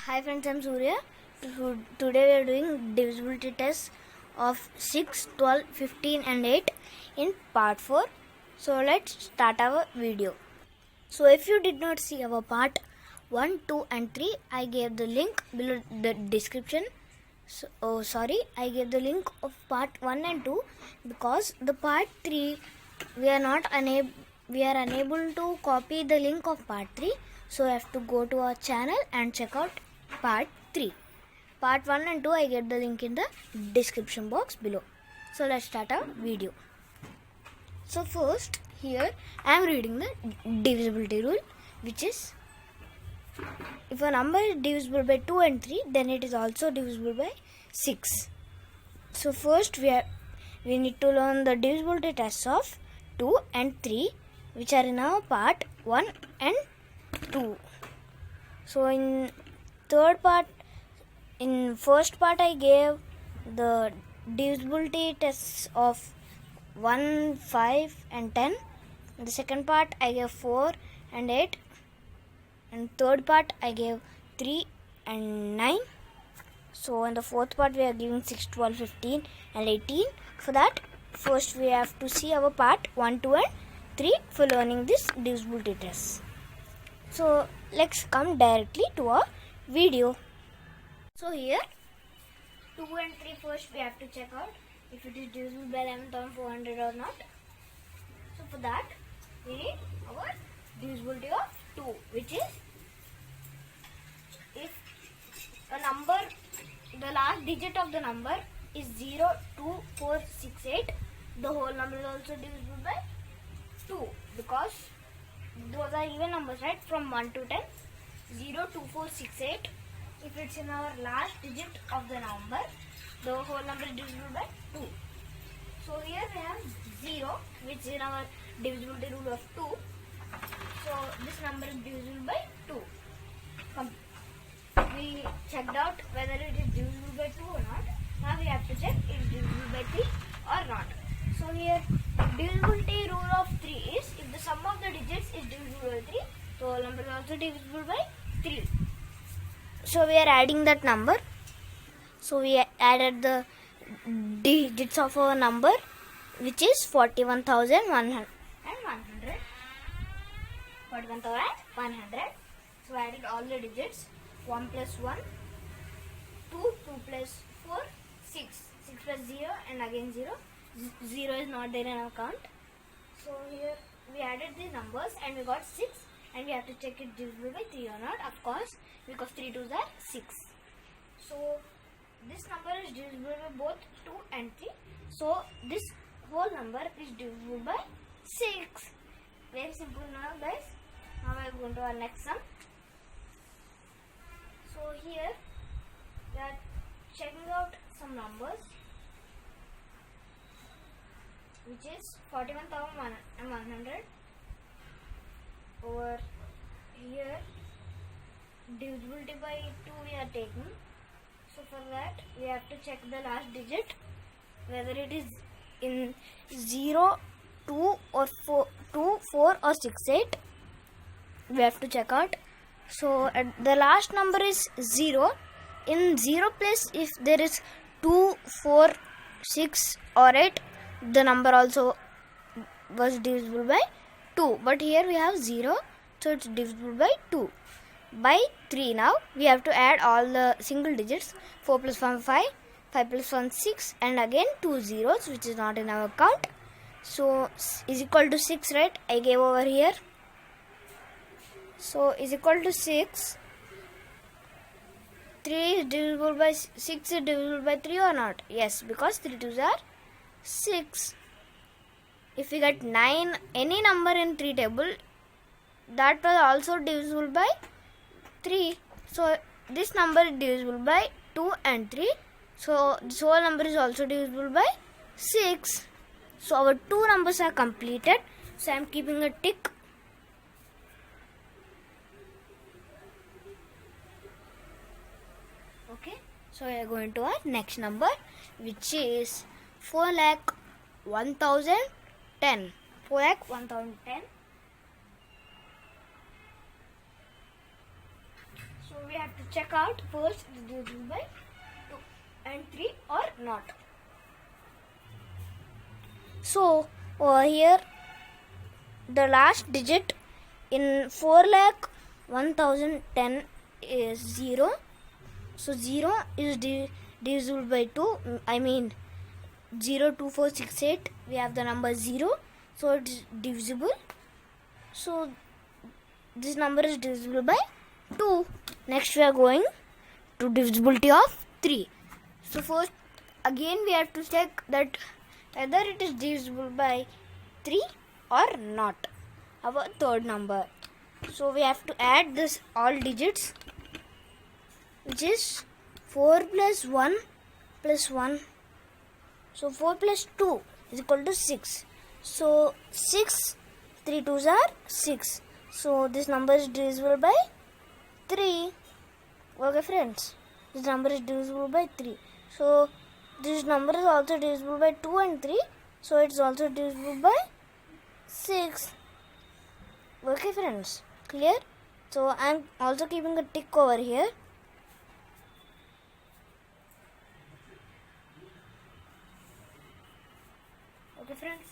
Hi friends, I'm Surya. Today we are doing divisibility tests of 6, 12, 15 and 8 in part 4. So let's start our video. So if you did not see our part 1, 2 and 3, I gave the link below the description. I gave the link of part 1 and 2 because the part 3 we are unable to copy the link of part 3. So you have to go to our channel and check out part 3. Part 1 and 2 I gave the link in the description box below. So let's start our video. So first here I am reading the divisibility rule, which is if a number is divisible by 2 and 3, then it is also divisible by 6. So first we need to learn the divisibility tests of 2 and 3, which are in our part 1 and 2. So in first part I gave the divisibility tests of 1, 5 and 10. In the second part I gave 4 and 8. And third part I gave 3 and 9. So in the fourth part we are giving 6, 12, 15 and 18. For that, first we have to see our part 1, 2 and 3 for learning this divisibility test. So let's come directly to our video. So here 2 and 3 first we have to check out if it is divisible by 11,400 or not. So for that we need our divisibility of 2, which is if a number, the last digit of the number is 0, 2, 4, 6, 8, the whole number is also divisible by 2 because those are even numbers, right? From 1 to 10, 0, 2, 4, 6, 8. If it's in our last digit of the number, the whole number is divisible by 2. So here we have 0, which is in our divisibility rule of 2. So this number is divisible by 2. We checked out whether it is divisible by 2 or not. Now we have to check if it is divisible by 3 or not. So here divisibility rule of 3 is if the sum of the digits is divisible by 3, the whole number is also divisible by 3. So we are adding that number. So we added the digits of our number, which is 41,100. 41,100. So I added all the digits. 1 plus 1, 2, 2 plus 4, 6. 6 plus 0 and again 0. 0 is not there in our count. So here we added these numbers and we got 6, and we have to check it divisible by 3 or not, of course, because 3 2s are 6. So this number is divisible by both 2 and 3. So this whole number is divisible by 6. Very simple now, guys. Now we are going to our next sum. So here we are checking out some numbers, which is 41,100. Over here divisibility by 2 we are taking. So for that we have to check the last digit whether it is in 0, 2 or 4, 2, 4 or 6, 8. We have to check out. So the last number is 0. In 0 place, if there is 2, 4, 6 or 8, the number also was divisible by 2. But here we have 0, so it's divisible by 2. By 3 now, we have to add all the single digits. 4 plus 1, 5. 5 plus 1, 6. And again 2 zeros, which is not in our count. So is equal to 6, right? I gave over here. So is equal to 6. 3 is divisible by 6 is divisible by 3 or not? Yes, because 3 2s are 6. If we get 9, any number in 3 table, that was also divisible by 3. So this number is divisible by 2 and 3. So this whole number is also divisible by 6. So our two numbers are completed. So I am keeping a tick. Okay, so we are going to our next number, which is 4,01,010. 4,01,010. So we have to check out first divisible by 2 and 3 or not. So over here the last digit in 4,01,010 is 0. So 0 is divisible by 2. I mean 02468. We have the number 0. So it is divisible. So this number is divisible by 2. Next we are going to divisibility of 3. So first again we have to check that whether it is divisible by 3 or not. Our third number. So we have to add this all digits, which is 4 plus 1 plus 1. So 4 plus 2 is equal to 6. So 6, 3 2s are 6. So this number is divisible by 3. Okay friends, this number is divisible by 3. So this number is also divisible by 2 and 3. So it is also divisible by 6. Okay friends, clear? So I am also keeping a tick over here. Okay friends.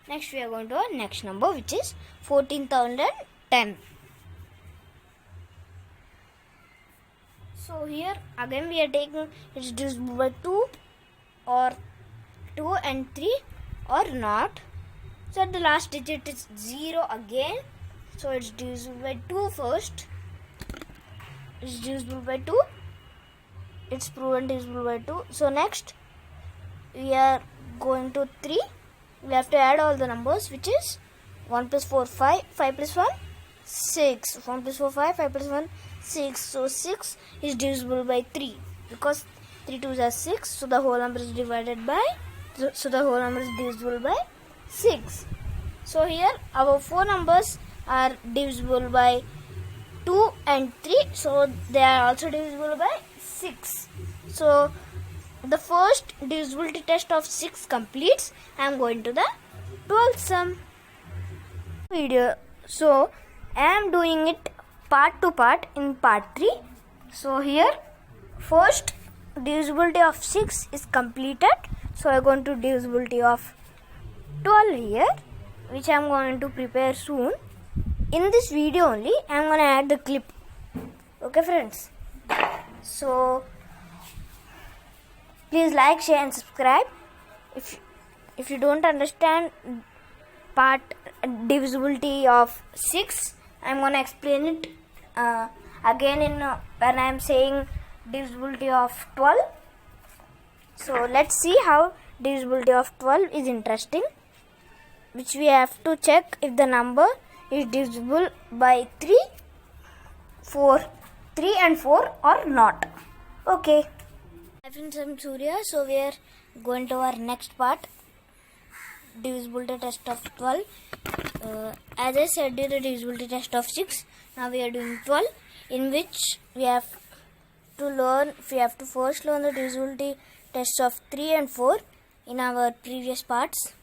Next we are going to our next number, which is 14,010. So here again we are taking it's divisible by 2 or 2 and 3 or not. So the last digit is 0 again. So it's divisible by 2 first. It's divisible by 2. It's proven divisible by 2. So next we are going to 3. We have to add all the numbers, which is 1 plus 4 5, 5 plus 1 6, 1 plus 4 5, 5 plus 1 6. So 6 is divisible by 3 because 3 2s are 6. So the whole number is divided by, so the whole number is divisible by 6. So here our 4 numbers are divisible by 2 and 3. So they are also divisible by 6. So the first divisibility test of 6 completes. I am going to the 12th sum video. So I am doing it part to part in part 3. So here first divisibility of 6 is completed. So I am going to divisibility of 12 here, which I am going to prepare soon. In this video only I am going to add the clip. Okay friends. So please like, share and subscribe. If you don't understand part divisibility of 6, I am going to explain it again in when I am saying divisibility of 12. So let's see how divisibility of 12 is interesting, which we have to check if the number is divisible by 3 and 4 or not. Okay. Hi friends, I am Surya. So we are going to our next part, divisibility test of 12. As I said, did the divisibility test of 6. Now we are doing 12, in which we have to first learn the divisibility tests of 3 and 4 in our previous parts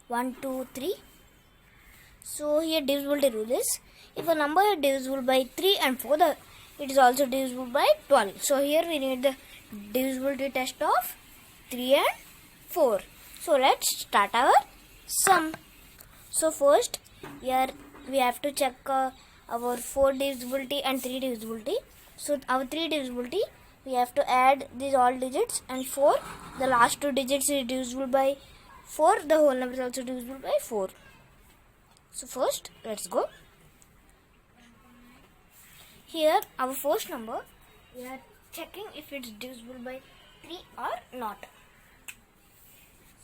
1, 2, 3. So here divisibility rule is, if a number is divisible by 3 and 4, it is also divisible by 12. So here we need the divisibility test of 3 and 4. So let's start our sum. So first we have to check our 4 divisibility and 3 divisibility. So our 3 divisibility, we have to add these all digits, and 4, the last 2 digits is divisible by 4, the whole number is also divisible by 4. So first let's go. Here our first number, we are checking if it's divisible by 3 or not.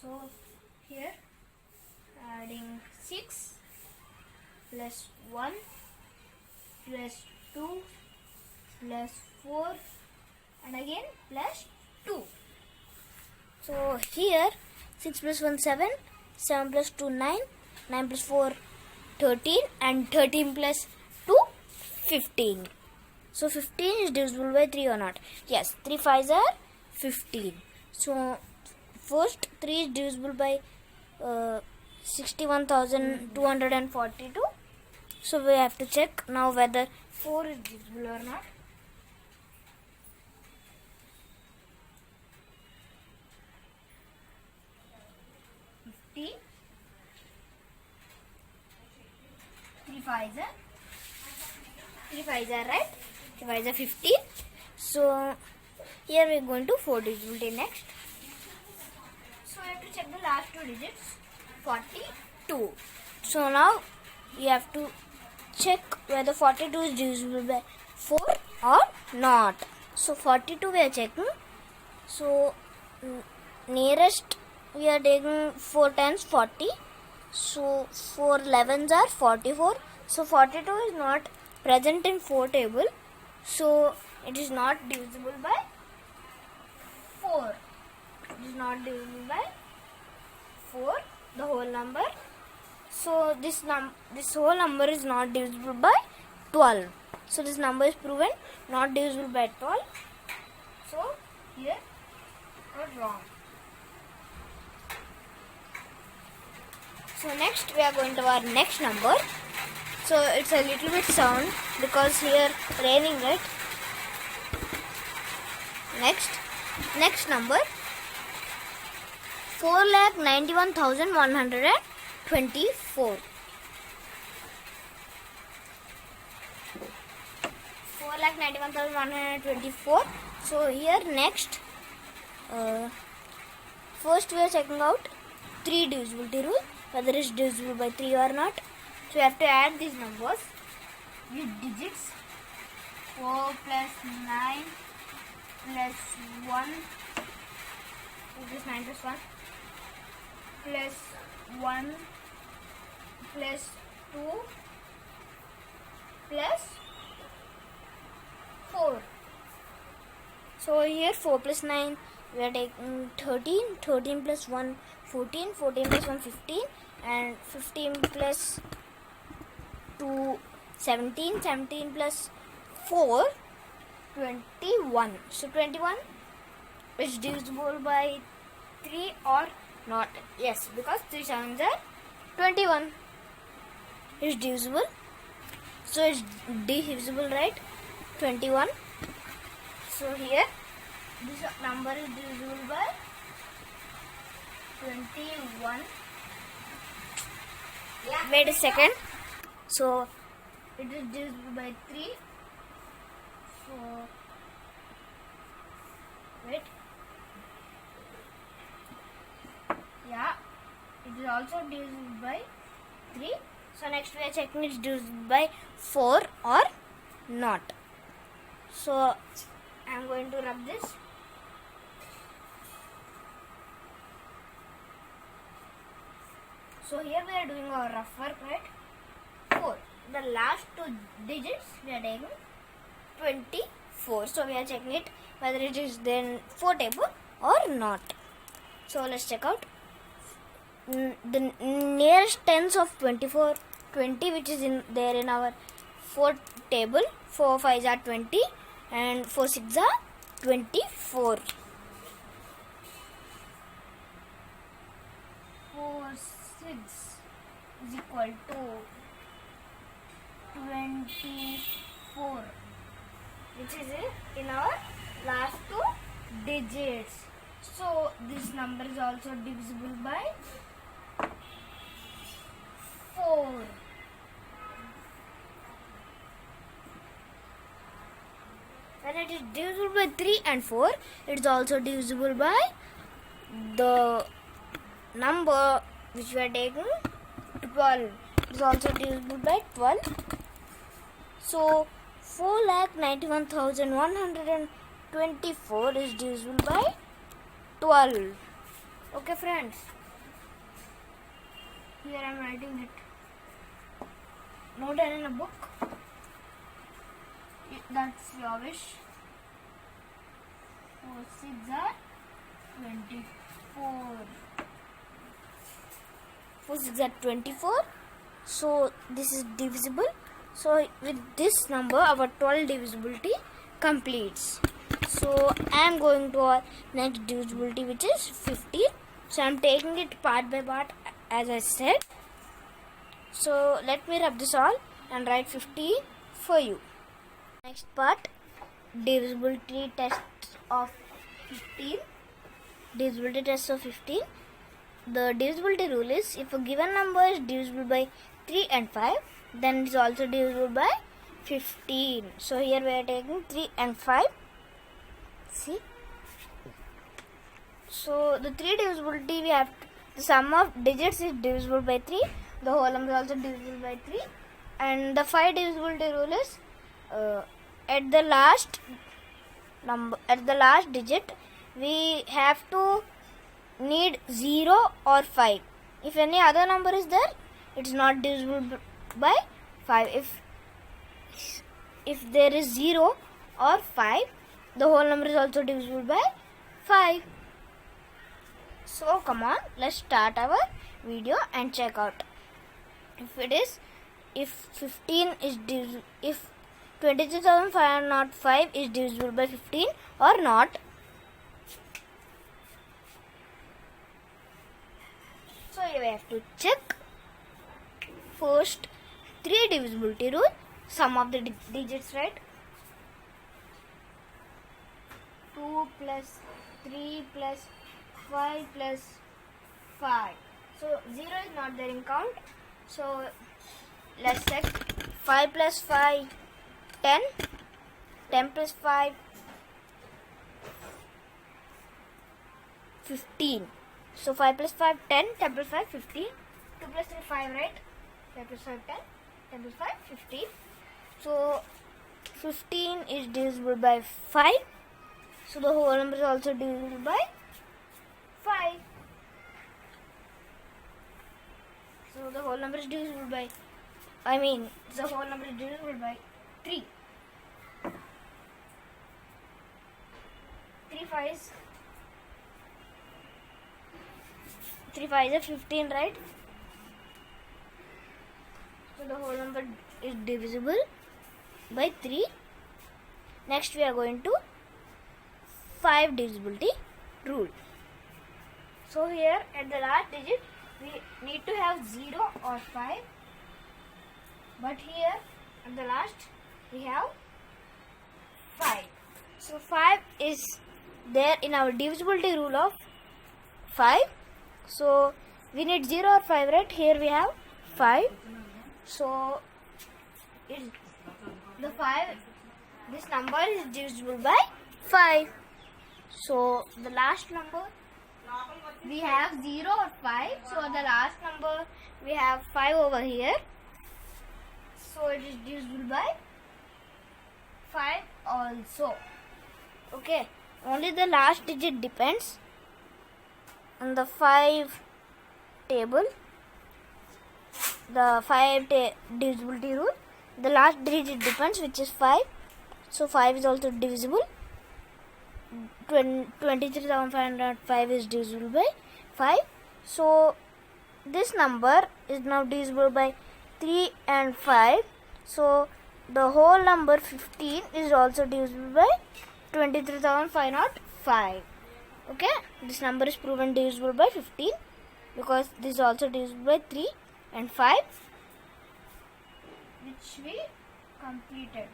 So here adding 6 plus 1 plus 2 plus 4 and again plus 2. So here 6 plus 1 7, 7 plus 2 9, 9 plus 4 13 and 13 plus 2 15. So 15 is divisible by 3 or not? Yes, 3 5s are 15. So first 3 is divisible by 61,242. So we have to check now whether 4 is divisible or not. Three fives are right. 3 fives are 15. So here we are going to 4 divisibility next. So we have to check the last 2 digits. 42. So now you have to check whether 42 is divisible by 4 or not. So 42 we are checking. So nearest we are taking 4 times 40. So 4 11s are 44. So 42 is not present in 4 table. So it is not divisible by 4. It is not divisible by 4, the whole number. So this whole number is not divisible by 12. So this number is proven not divisible by 12. So here not wrong. So next we are going to our next number. So it's a little bit sound because here raining, right? Next number 4,91,124. 4,91,124. So here next, first we are checking out 3 divisibility rule, whether it's divisible by 3 or not. So we have to add these numbers with digits. 4 plus 9 plus 1, which is 9 plus 1, plus 1 plus 2 plus 4. So here 4 plus 9 we are taking 13, 13 plus 1 14, 14 plus 1 15, and 15 plus 2 17, 17 plus 4 21. So 21 is divisible by 3 or not? Yes, because 3 sevens are 21 is divisible. So it's divisible, right? 21. So here this number is divisible by 21. Wait a second. So it is divisible by 3. So wait. Yeah, it is also divisible by 3. So next we are checking it's divisible by 4 or not. So I am going to rub this. So here we are doing our rough work, right? 4. The last 2 digits we are taking 24. So we are checking it whether it is then 4 table or not. So let's check out. The nearest tens of 24, 20, which is in there in our 4 table. 4 5s are 20 and 4 6s are 24. 4 6 is equal to 24, which is in our last 2 digits. So this number is also divisible by 4. When it is divisible by 3 and 4, it is also divisible by the number which we are taking 12. It is also divisible by 12. So 4,91,124 is divisible by 12. Okay friends, here I am writing it. Note it in a book. That's your wish. 4 6 are 24. 4 6 are 24. So this is divisible. So with this number our 12 divisibility completes. So I am going to our next divisibility, which is 15. So I am taking it part by part as I said. So let me rub this all. and write 15 for you. Next part, divisibility test of 15. Divisibility test of 15. The divisibility rule is, if a given number is divisible by 3 and 5, then it is also divisible by 15. So here we are taking 3 and 5. See. So the 3 divisibility, we have the sum of digits is divisible by 3. The whole number is also divisible by 3. And the 5 divisibility rule is, at the last digit, we have to need 0 or 5. If any other number is there, it is not divisible by 5. If there is 0 or 5, the whole number is also divisible by 5. So come on, let's start our video and check out if 23,505 is divisible by 15 or not. So you have to check first 3 divisibility rule, sum of the digits, right? 2 plus 3 plus 5 plus 5. So 0 is not there in count. So let's check. 5 plus 5, 10. 10 plus 5, 15. So 5 plus 5, 10. 10 plus 5, 15. 2 plus 3, 5, right? 5 plus 5, 10. 10 plus 5, 15. So 15 is divisible by 5. So the whole number is also divisible by 5. So the whole number is divisible by, the whole number is divisible by 3. 3 5 is 15, right? So the whole number is divisible by 3. Next we are going to 5 divisibility rule. So here at the last digit we need to have 0 or 5, but here at the last we have 5. So 5 is there in our divisibility rule of 5. So we need 0 or 5, right? Here we have 5. So this number is divisible by 5. So the last number we have 0 or 5. So the last number we have 5 over here. So it is divisible by 5 also. Okay. Only the last digit depends on the 5 table. The 5 divisibility rule. The last digit depends, which is 5. So 5 is also divisible. 23,505 is divisible by 5. So this number is now divisible by 3 and 5. So the whole number 15 is also divisible by 23,505. Okay, this number is proven divisible by 15 because this is also divisible by 3 and 5, which we completed.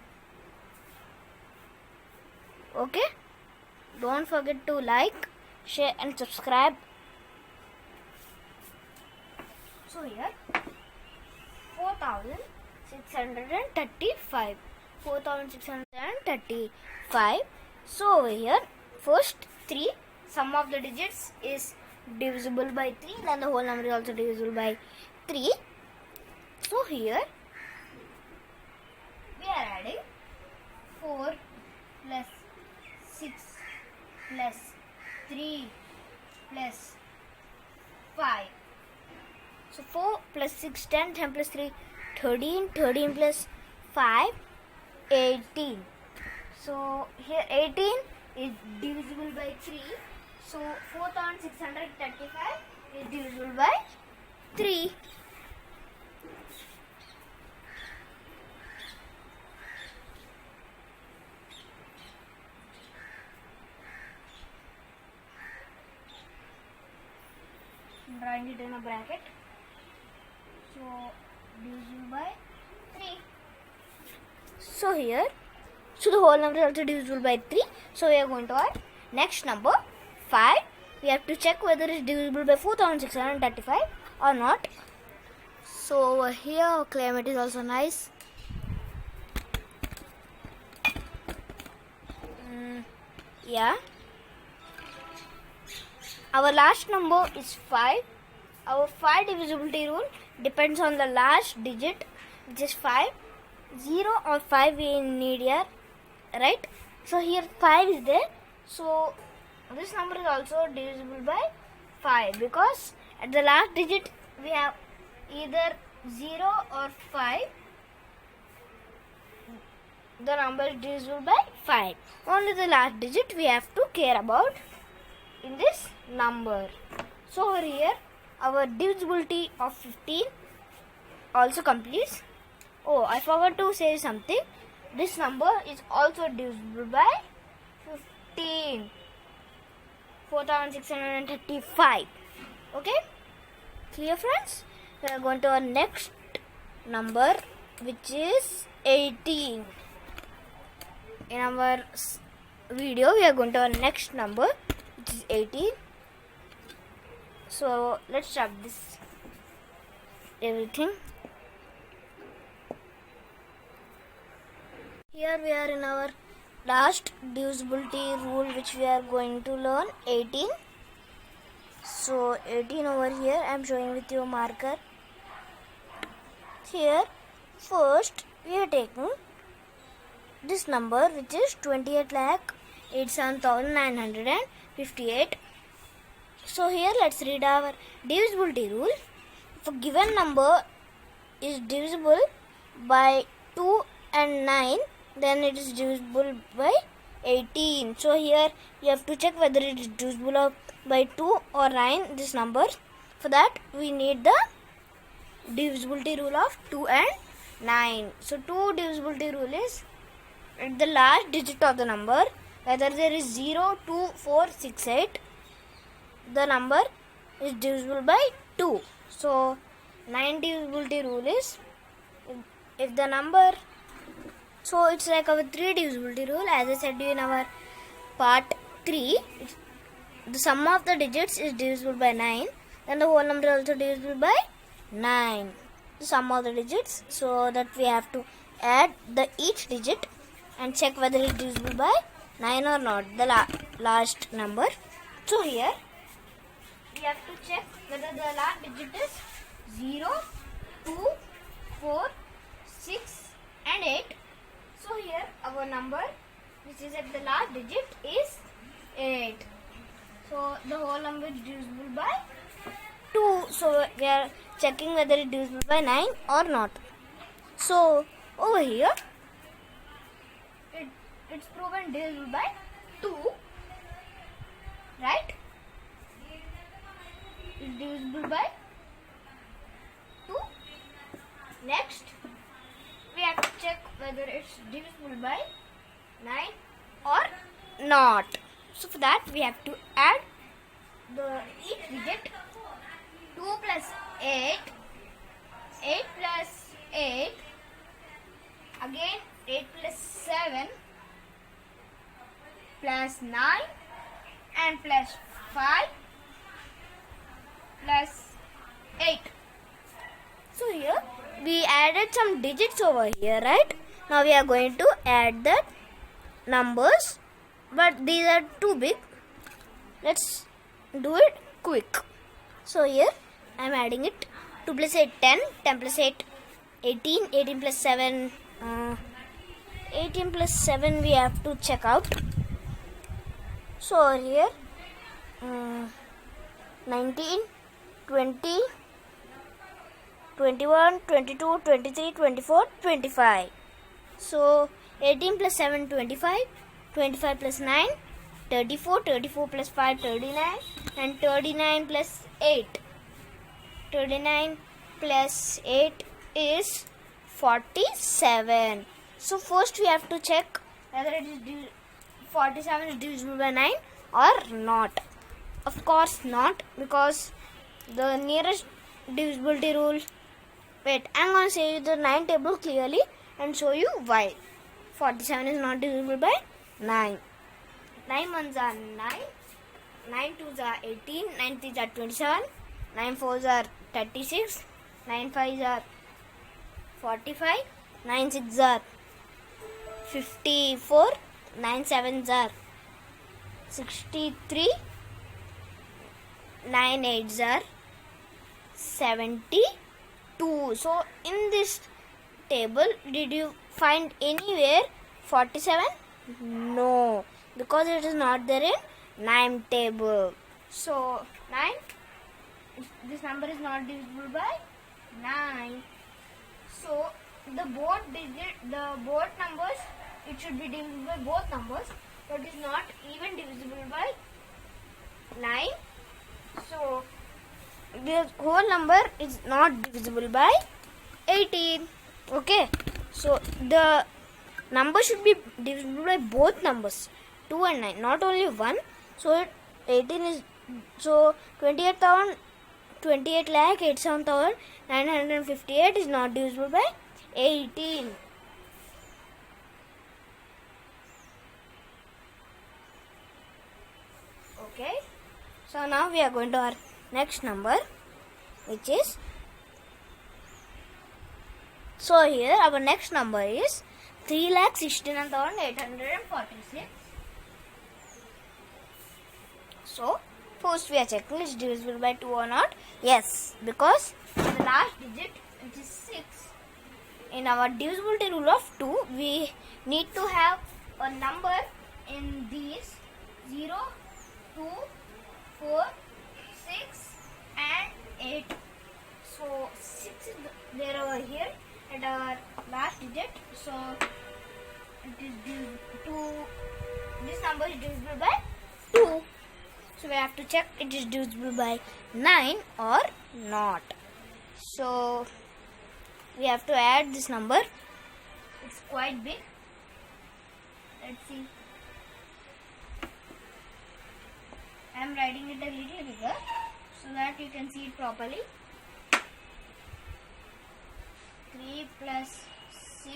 Okay, don't forget to like, share and subscribe. So here 4,635. 4,635. So over here, first 3, sum of the digits is divisible by 3, then the whole number is also divisible by 3. So here we are adding 4 plus 6 plus 3 plus 5. So 4 plus 6, 10, 10 plus 3, 13, 13 plus 5, 18. So here 18 is divisible by 3. So 4,635 is divisible by 3. I'm drawing it in a bracket. So divisible by 3. So here, so the whole number is also divisible by 3. So we are going to our next number 5. We have to check whether it is divisible by 4635 or not. So over here our climate is also nice. Yeah. Our last number is 5. Our 5 divisibility rule depends on the last digit, which is 5. 0 or 5 we need here, right? So here 5 is there. So this number is also divisible by 5 because at the last digit we have either 0 or 5. The number is divisible by 5. Only the last digit we have to care about in this number. So over here our divisibility of 15 also completes. Oh, I forgot to say something. This number is also divisible by 15. 4635. Okay? Clear, friends? We are going to our next number, which is 18. In our video, we are going to our next number, which is 18. So let's start this everything. Here we are in our last divisibility rule, which we are going to learn, 18. So 18 over here I am showing with your marker. Here first we are taking this number, which is 28,87,958. So here let's read our divisibility rule. If a given number is divisible by 2 and 9, then it is divisible by 18. So here you have to check whether it is divisible by 2 or 9, this number. For that we need the divisibility rule of 2 and 9. So 2 divisibility rule is at the last digit of the number, whether there is 0, 2, 4, 6, 8, the number is divisible by 2. So 9 divisibility rule is if the number, so it's like our 3 divisibility rule. As I said in our part 3, the sum of the digits is divisible by 9, then the whole number is also divisible by 9, the sum of the digits. So that we have to add the each digit and check whether it is divisible by 9 or not, the last number. So here we have to check whether the last digit is 0, 2, 4, 6 and 8. So here our number, which is at the last digit, is 8. So the whole number is divisible by 2. So we are checking whether it is divisible by 9 or not. So over here it's proven divisible by 2, right? It's divisible by 2. Next we have to check whether it's divisible by 9 or not. So for that we have to add each digit. 2 plus 8, 8 plus 8, again 8 plus 7, plus 9 and plus 5 plus 8. So here we added some digits over here, right? Now we are going to add the numbers, but these are too big. Let's do it quick. So here I am adding it. 2 plus 8, 10, 10 plus 8, 18, 18 plus 7, 18 plus 7 we have to check out. So here 19, 20, 21, 22, 23, 24, 25. So 18 plus 7, 25, 25 plus 9, 34, 34 plus 5, 39, and 39 plus 8. 39 plus 8 is 47. So first we have to check whether it is 47 is divisible by 9 or not. Of course not, because the nearest divisibility rule. Wait, I'm going to say you the 9 table clearly and show you why. 47 is not divisible by 9. 9 ones are 9. 9 twos are 18. 9 threes are 27. 9 fours are 36. 9 fives are 45. 9 sixes are 54. 9 sevens are 63. 9 eights are 72. So in this table, did you find anywhere 47? No, because it is not there in 9 table. So 9, this number is not divisible by 9. So the both numbers, it should be divisible by both numbers, but it is not even divisible by 9. So the whole number is not divisible by 18. Okay, so the number should be divisible by both numbers, 2 and 9, not only 1. So 18 is, so 28 lakh 87,958 is not divisible by 18. Okay, so now we are going to our next number, which is, so here our next number is 3,69,846. So first we are checking is divisible by 2 or not. Yes, because the last digit, which is 6, in our divisibility rule of 2, we need to have a number in these 0, 2, 4, 6 and 8. So 6 is there over here at our last digit. So it is this number is divisible by 2. So we have to check it is divisible by 9 or not. So we have to add this number. It's quite big. Let's see. I am writing it a little bigger so that you can see it properly. 3 plus 6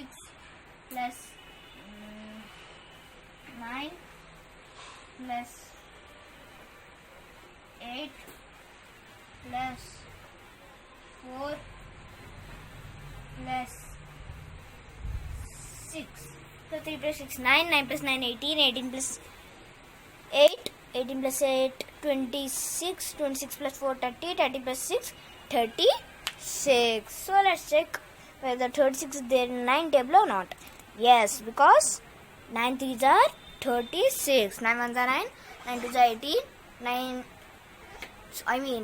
plus 9 plus 8 plus 4 plus 6. So 3 plus 6, 9, 9 plus 9, 18, 18 plus 8, 18 plus 8, 26, 26 plus 4, 30, 30 plus 6, 36. So let's check whether 36 is there in 9 table or not. Yes, because 9 threes are 36, 9 ones are 9, 9 twos are 18,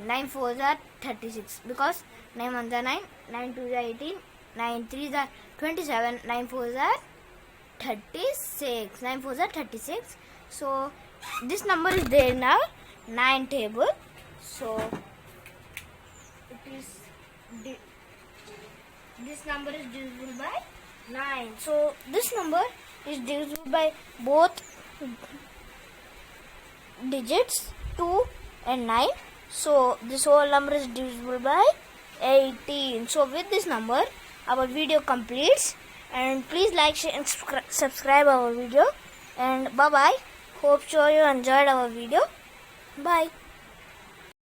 9 fours are 36, because 9 ones are 9, 9 twos are 18, 9 threes are 27, 9 fours are 36, 9 fours are 36. So this number is there in our 9 table. So it is this number is divisible by 9. So this number is divisible by both digits 2 and 9. So this whole number is divisible by 18. So with this number our video completes, and please like, share and subscribe our video, and bye bye. Hope sure you enjoyed our video. Bye.